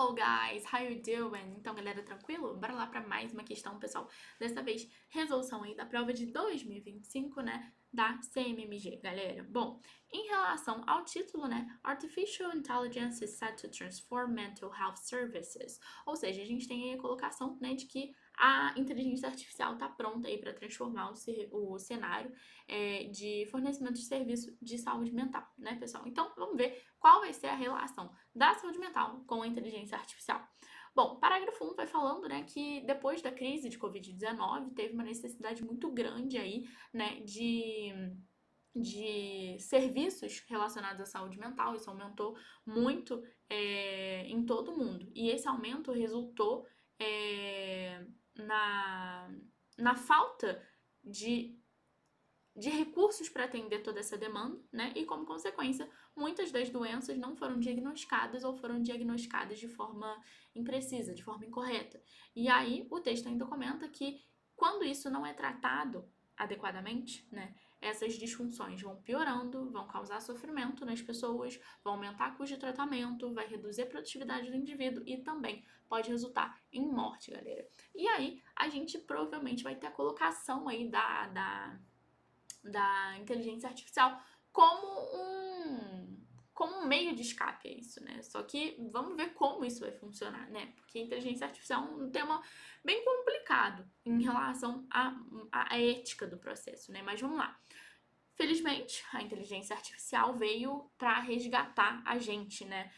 Hello guys, how you doing? Então, galera, tranquilo? Bora lá para mais uma questão, pessoal. Dessa vez, resolução aí da prova de 2025, né, da CMMG, galera. Bom, em relação ao título, né, Artificial Intelligence is set to transform mental health services. Ou seja, a gente tem aí a colocação, né, de que a inteligência artificial está pronta aí para transformar o cenário de fornecimento de serviço de saúde mental, né, pessoal? Então, vamos ver qual vai ser a relação da saúde mental com a inteligência artificial. Bom, parágrafo 1 vai falando, né, que depois da crise de Covid-19 teve uma necessidade muito grande aí, né, de serviços relacionados à saúde mental. Isso aumentou muito em todo o mundo. E esse aumento resultou na falta de recursos para atender toda essa demanda, né? E como consequência, muitas das doenças não foram diagnosticadas ou foram diagnosticadas de forma imprecisa, de forma incorreta. E aí o texto ainda comenta que quando isso não é tratado adequadamente, né, essas disfunções vão piorando, vão causar sofrimento nas pessoas, vão aumentar custo de tratamento, vai reduzir a produtividade do indivíduo e também pode resultar em morte, galera. E aí a gente provavelmente vai ter a colocação aí da inteligência artificial como um meio de escape a isso, né? Só que vamos ver como isso vai funcionar, né? Porque a inteligência artificial é um tema bem complicado em relação à ética do processo, né? Mas vamos lá. Felizmente, a inteligência artificial veio para resgatar a gente, né?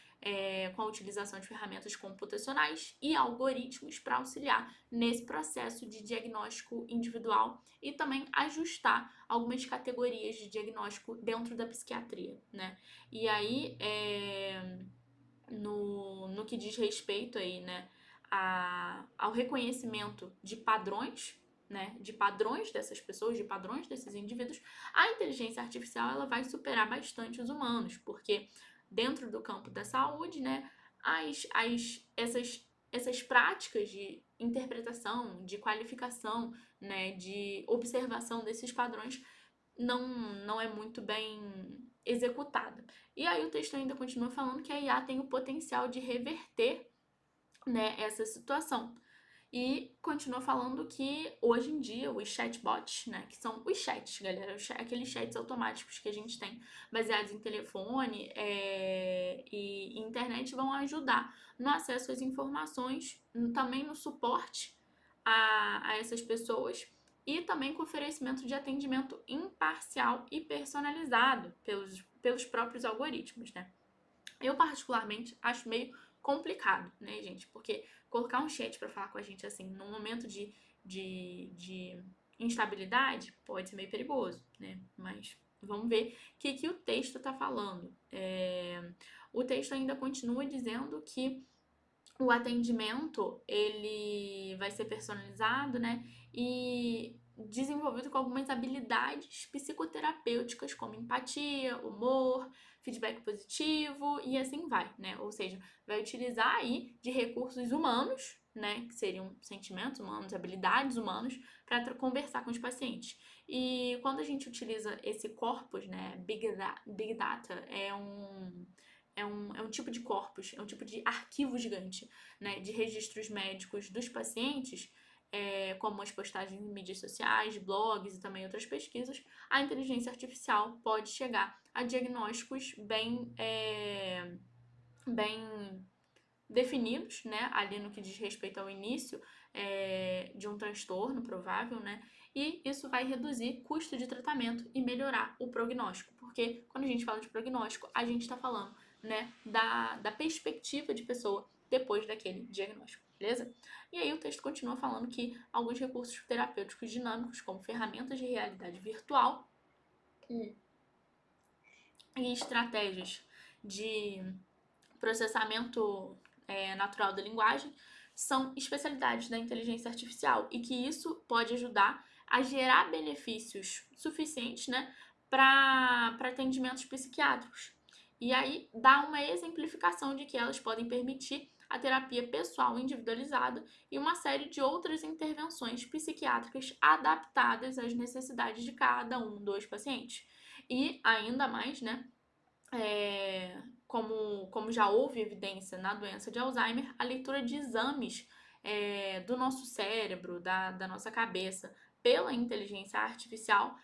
Com a utilização de ferramentas computacionais e algoritmos para auxiliar nesse processo de diagnóstico individual e também ajustar algumas categorias de diagnóstico dentro da psiquiatria, né? E aí, no que diz respeito aí, né, ao reconhecimento de padrões, né, de padrões dessas pessoas, de padrões desses indivíduos, a inteligência artificial ela vai superar bastante os humanos, porque dentro do campo da saúde, né, essas práticas de interpretação, de qualificação, né, de observação desses padrões não é muito bem executada. E aí o texto ainda continua falando que a IA tem o potencial de reverter, né, essa situação. E continua falando que hoje em dia os chatbots, né, que são os chats, galera, aqueles chats automáticos que a gente tem baseados em telefone e internet vão ajudar no acesso às informações, também no suporte a essas pessoas e também com oferecimento de atendimento imparcial e personalizado pelos próprios algoritmos, né? Eu, particularmente, acho meio complicado, né, gente? Porque colocar um chat para falar com a gente, assim, num momento de instabilidade, pode ser meio perigoso, né? Mas vamos ver o que o texto tá falando. O texto ainda continua dizendo que o atendimento, ele vai ser personalizado, né? E desenvolvido com algumas habilidades psicoterapêuticas, como empatia, humor, feedback positivo e assim vai, né? Ou seja, vai utilizar aí de recursos humanos, né? Que seriam sentimentos humanos, habilidades humanas, para conversar com os pacientes. E quando a gente utiliza esse corpus, né? Big Data é um tipo de corpus, é um tipo de arquivo gigante, né, de registros médicos dos pacientes, como as postagens em mídias sociais, blogs e também outras pesquisas, a inteligência artificial pode chegar a diagnósticos bem definidos, né, ali no que diz respeito ao início de um transtorno provável, né, e isso vai reduzir custo de tratamento e melhorar o prognóstico, porque quando a gente fala de prognóstico, a gente está falando, né, da perspectiva de pessoa depois daquele diagnóstico, beleza? E aí o texto continua falando que alguns recursos terapêuticos dinâmicos, como ferramentas de realidade virtual e estratégias de processamento natural da linguagem, são especialidades da inteligência artificial e que isso pode ajudar a gerar benefícios suficientes, né, para atendimentos psiquiátricos. E aí dá uma exemplificação de que elas podem permitir a terapia pessoal individualizada e uma série de outras intervenções psiquiátricas adaptadas às necessidades de cada um dos pacientes. E ainda mais, né, como já houve evidência na doença de Alzheimer, a leitura de exames do nosso cérebro, da nossa cabeça, pela inteligência artificial,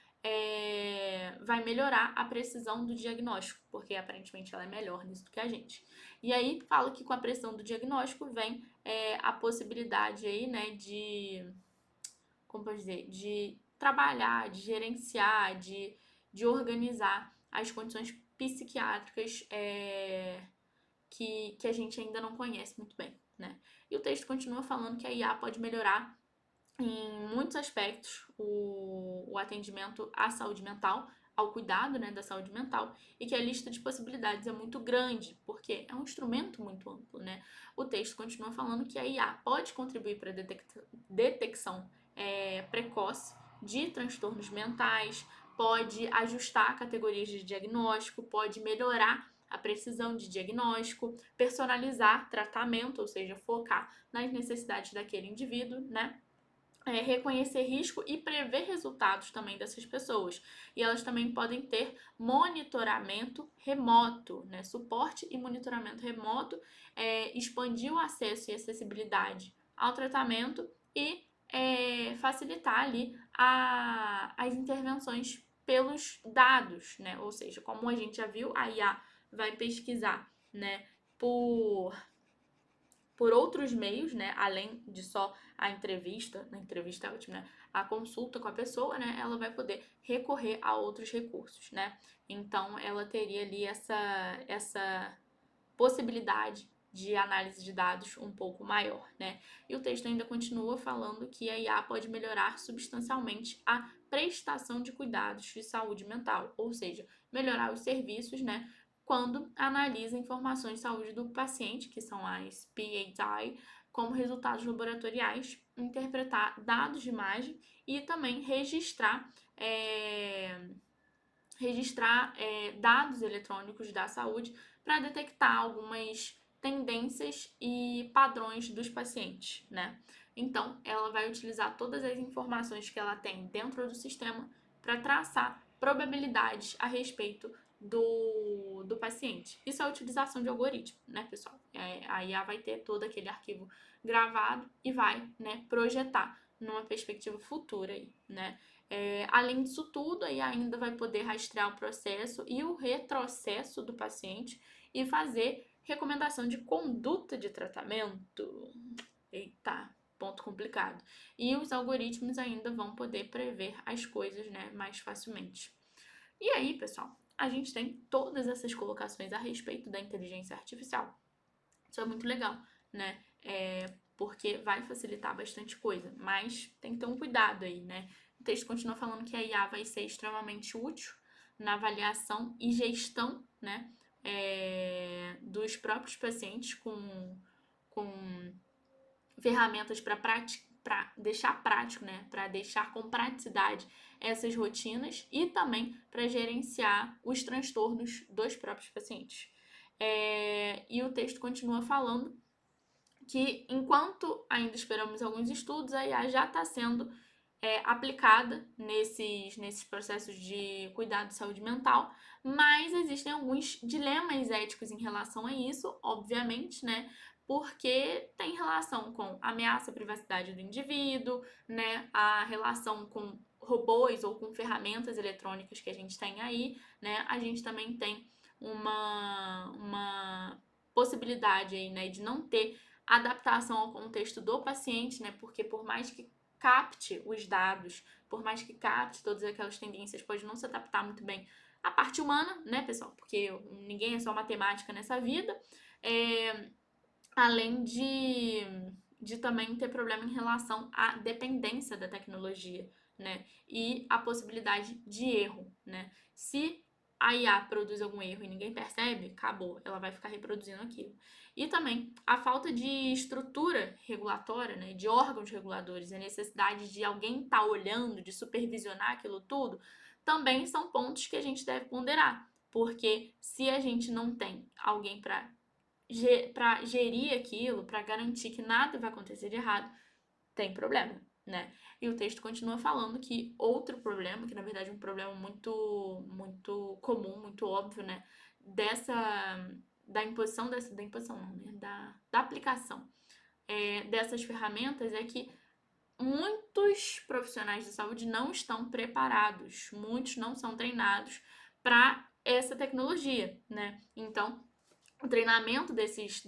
vai melhorar a precisão do diagnóstico, porque aparentemente ela é melhor nisso do que a gente. E aí fala que com a precisão do diagnóstico vem a possibilidade aí, né, como pode dizer, de trabalhar, de gerenciar, de organizar as condições psiquiátricas que a gente ainda não conhece muito bem, né? E o texto continua falando que a IA pode melhorar em muitos aspectos o atendimento à saúde mental, ao cuidado, né, da saúde mental, e que a lista de possibilidades é muito grande, porque é um instrumento muito amplo, né? O texto continua falando que a IA pode contribuir para a detecção precoce de transtornos mentais, pode ajustar categorias de diagnóstico, pode melhorar a precisão de diagnóstico, personalizar tratamento, ou seja, focar nas necessidades daquele indivíduo, né? Reconhecer risco e prever resultados também dessas pessoas. E elas também podem ter monitoramento remoto, né? Suporte e monitoramento remoto, expandir o acesso e acessibilidade ao tratamento e facilitar ali as intervenções pelos dados, né? Ou seja, como a gente já viu, a IA vai pesquisar, né, por outros meios, né, além de só a entrevista é ótimo, né, a consulta com a pessoa, né, ela vai poder recorrer a outros recursos, né, então ela teria ali essa possibilidade de análise de dados um pouco maior, né, e o texto ainda continua falando que a IA pode melhorar substancialmente a prestação de cuidados de saúde mental, ou seja, melhorar os serviços, né, quando analisa informações de saúde do paciente, que são as PHI, como resultados laboratoriais, interpretar dados de imagem e também registrar dados eletrônicos da saúde para detectar algumas tendências e padrões dos pacientes, né? Então, ela vai utilizar todas as informações que ela tem dentro do sistema para traçar probabilidades a respeito do paciente. Isso é a utilização de algoritmo, né, pessoal? A IA vai ter todo aquele arquivo gravado e vai, né, projetar numa perspectiva futura aí, né? Além disso tudo, aí ainda vai poder rastrear o processo e o retrocesso do paciente e fazer recomendação de conduta de tratamento. Eita, ponto complicado. E os algoritmos ainda vão poder prever as coisas, né, mais facilmente. E aí, pessoal, a gente tem todas essas colocações a respeito da inteligência artificial. Isso é muito legal, né? Porque vai facilitar bastante coisa, mas tem que ter um cuidado aí, né? O texto continua falando que a IA vai ser extremamente útil na avaliação e gestão, né, dos próprios pacientes com ferramentas para deixar prático, né, para deixar com praticidade essas rotinas e também para gerenciar os transtornos dos próprios pacientes. E o texto continua falando que enquanto ainda esperamos alguns estudos, a IA já está sendo aplicada nesses processos de cuidado de saúde mental, mas existem alguns dilemas éticos em relação a isso, obviamente, né? Porque tem relação com ameaça à privacidade do indivíduo, né? A relação com robôs ou com ferramentas eletrônicas que a gente tem aí, né? A gente também tem uma possibilidade aí, né, de não ter adaptação ao contexto do paciente, né? Porque por mais que capte os dados, por mais que capte todas aquelas tendências, pode não se adaptar muito bem à parte humana, né, pessoal? Porque ninguém é só matemática nessa vida. Além de também ter problema em relação à dependência da tecnologia, né? E a possibilidade de erro, né? Se a IA produz algum erro e ninguém percebe, acabou, ela vai ficar reproduzindo aquilo. E também a falta de estrutura regulatória, né, de órgãos reguladores, a necessidade de alguém estar olhando, de supervisionar aquilo tudo, também são pontos que a gente deve ponderar. Porque se a gente não tem alguém para gerir aquilo, para garantir que nada vai acontecer de errado, tem problema, né? E o texto continua falando que outro problema, que na verdade é um problema muito, muito comum, muito óbvio, né? da imposição da imposição não, né? Da aplicação dessas ferramentas é que muitos profissionais de saúde não estão preparados, muitos não são treinados para essa tecnologia, né? Então, o treinamento desses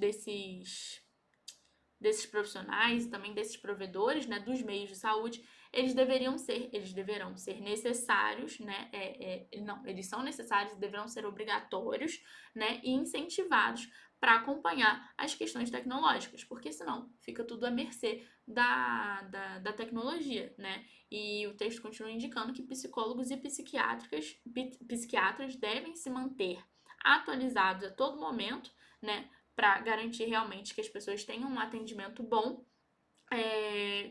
profissionais e também desses provedores, né, dos meios de saúde, eles deverão ser necessários, né, eles são necessários e deverão ser obrigatórios, né, e incentivados para acompanhar as questões tecnológicas, porque senão fica tudo à mercê da tecnologia, né, e o texto continua indicando que psicólogos e psiquiatras devem se manter atualizados a todo momento, né, para garantir realmente que as pessoas tenham um atendimento bom,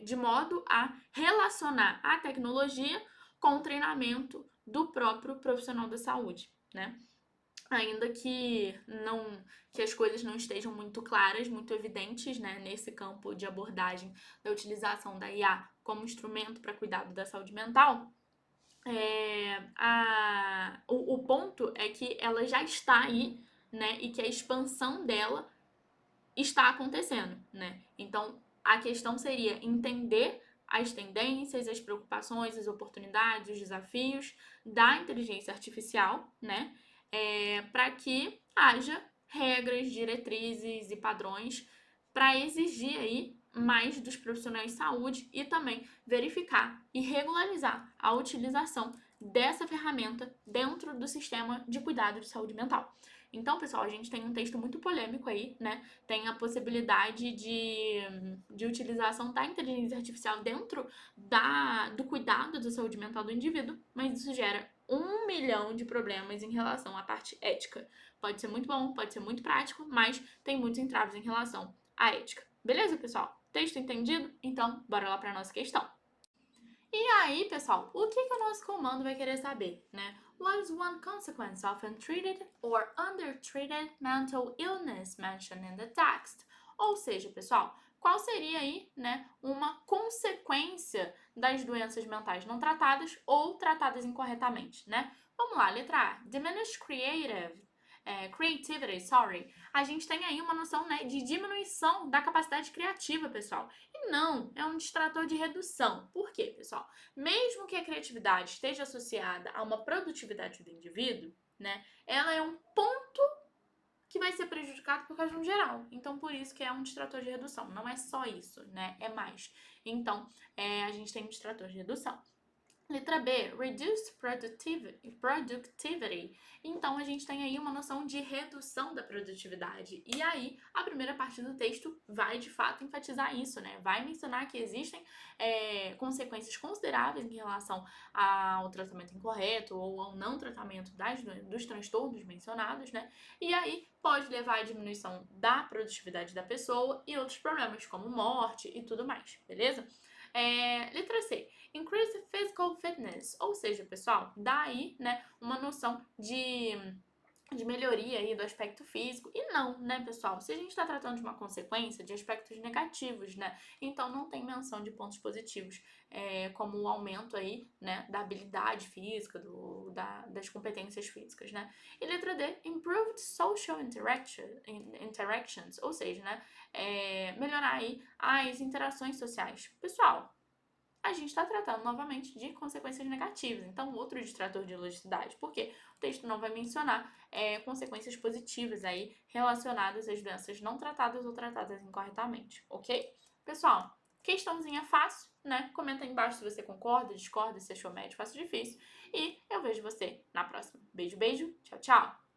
de modo a relacionar a tecnologia com o treinamento do próprio profissional da saúde, né? Ainda que as coisas não estejam muito claras, muito evidentes, né, nesse campo de abordagem da utilização da IA como instrumento para cuidado da saúde mental, o ponto é que ela já está aí, né, e que a expansão dela está acontecendo, né? Então, a questão seria entender as tendências, as preocupações, as oportunidades, os desafios da inteligência artificial, né? Para que haja regras, diretrizes e padrões para exigir aí mais dos profissionais de saúde e também verificar e regularizar a utilização dessa ferramenta dentro do sistema de cuidado de saúde mental. Então, pessoal, a gente tem um texto muito polêmico aí, né? Tem a possibilidade de utilização da inteligência artificial dentro do cuidado da saúde mental do indivíduo, mas isso gera 1 milhão de problemas em relação à parte ética. Pode ser muito bom, pode ser muito prático, mas tem muitos entraves em relação à ética. Beleza, pessoal? Texto entendido? Então, bora lá para a nossa questão. E aí, pessoal, o que o nosso comando vai querer saber, né? What is one consequence of untreated or undertreated mental illness mentioned in the text? Ou seja, pessoal, qual seria aí, né, uma consequência das doenças mentais não tratadas ou tratadas incorretamente, né? Vamos lá, letra A. Diminished creativity, a gente tem aí uma noção, né, de diminuição da capacidade criativa, pessoal. E não, é um distrator de redução. Por quê, pessoal? Mesmo que a criatividade esteja associada a uma produtividade do indivíduo, né, ela é um ponto que vai ser prejudicado por causa de um geral. Então, por isso que é um distrator de redução. Não é só isso, né? É mais. Então, a gente tem um distrator de redução. Letra B, reduced productivity. Então, a gente tem aí uma noção de redução da produtividade. E aí, a primeira parte do texto vai, de fato, enfatizar isso, né? Vai mencionar que existem consequências consideráveis em relação ao tratamento incorreto ou ao não tratamento dos transtornos mencionados, né? E aí, pode levar à diminuição da produtividade da pessoa e outros problemas, como morte e tudo mais, beleza? Letra C, increase physical fitness, ou seja, pessoal, dá aí, né, uma noção de melhoria aí do aspecto físico. E não, né, pessoal? Se a gente está tratando de uma consequência de aspectos negativos, né, então não tem menção de pontos positivos, como o aumento aí, né, da habilidade física, das competências físicas, né? E letra D, improved social interactions, ou seja, né, melhorar aí as interações sociais. Pessoal, a gente está tratando novamente de consequências negativas. Então, outro distrator de ilogicidade. Porque o texto não vai mencionar consequências positivas aí relacionadas às doenças não tratadas ou tratadas incorretamente, ok? Pessoal, questãozinha fácil, né? Comenta aí embaixo se você concorda, discorda, se achou médio, fácil, difícil. E eu vejo você na próxima. Beijo, beijo. Tchau, tchau.